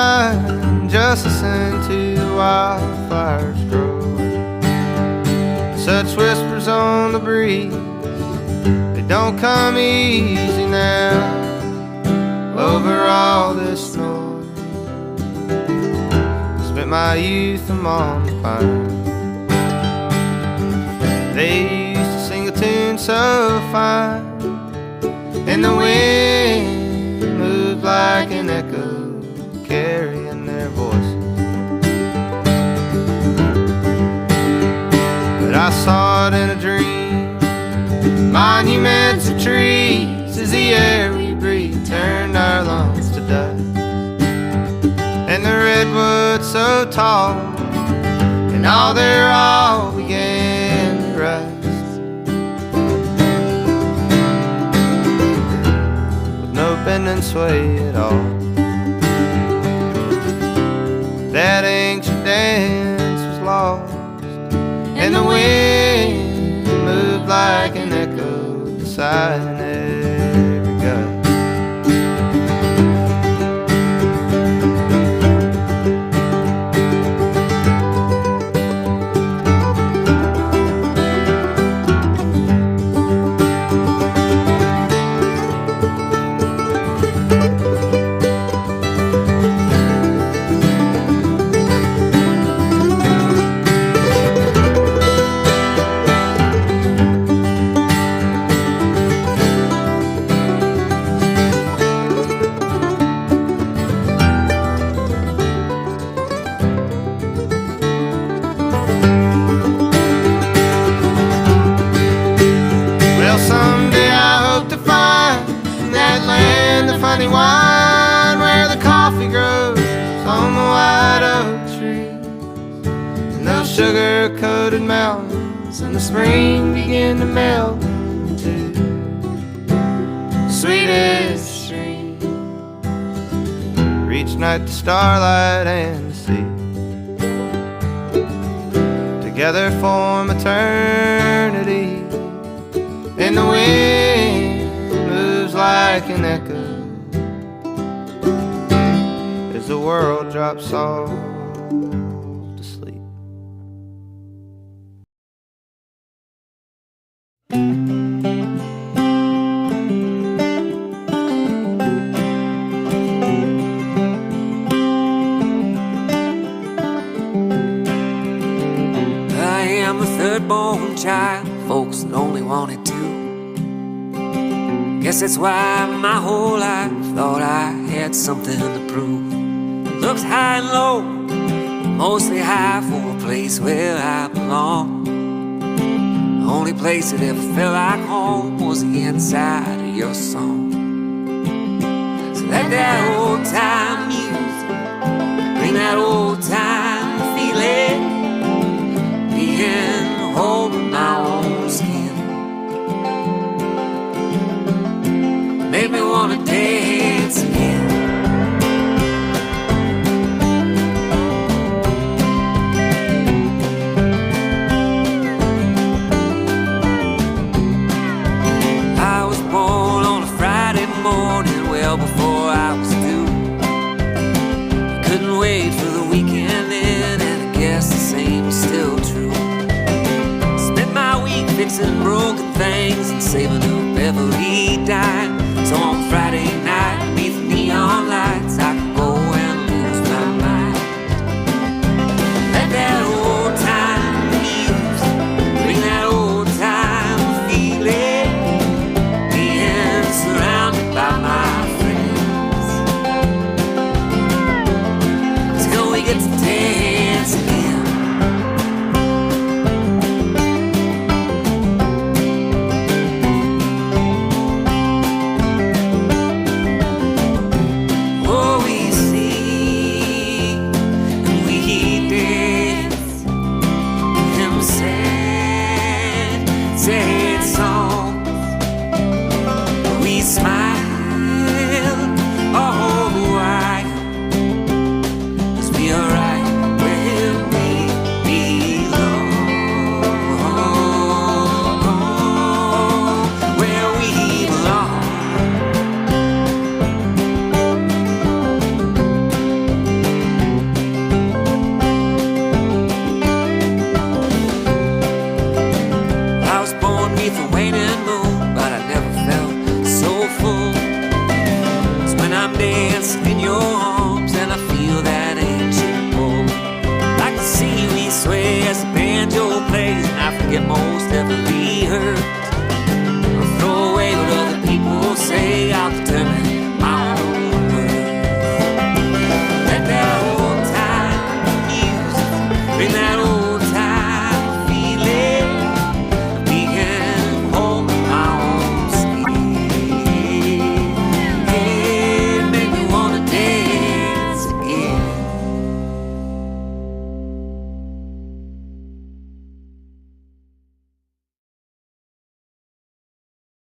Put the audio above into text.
mind, just listen to the wildfires grow. Such whispers on the breeze, they don't come easy now. Over all this noise, spent my youth among the pines. They used to sing a tune so fine, and the wind moved like an echo, carrying their voices. But I saw it in a dream, monuments of trees, as the air we breathe turned our lungs to dust. And the redwoods so tall, and all their all began to rust. With no bend and sway at all, that ancient dance was lost, and the wind moved like an echo beside an every gust. Someday I hope to find in that land the funny wine where the coffee grows on the white oak trees, and those sugar-coated mountains in the spring begin to melt into the sweetest stream. Reach night to starlight and the sea, together form eternity. And the wind moves like an echo as the world drops off to sleep. I am the third-born child, folks only wanted two. Guess that's why my whole life thought I had something to prove. Looks high and low, mostly high for a place where I belong. The only place that ever felt like home was the inside of your song. So let that old time music bring that old time feeling, being holding my own skin. Make me wanna dance again. I was born on a Friday morning, well before I was due. I couldn't wait for the weekend in, and I guess the same is still true. Spent my week fixing broken things and saving up every dime. So on Friday night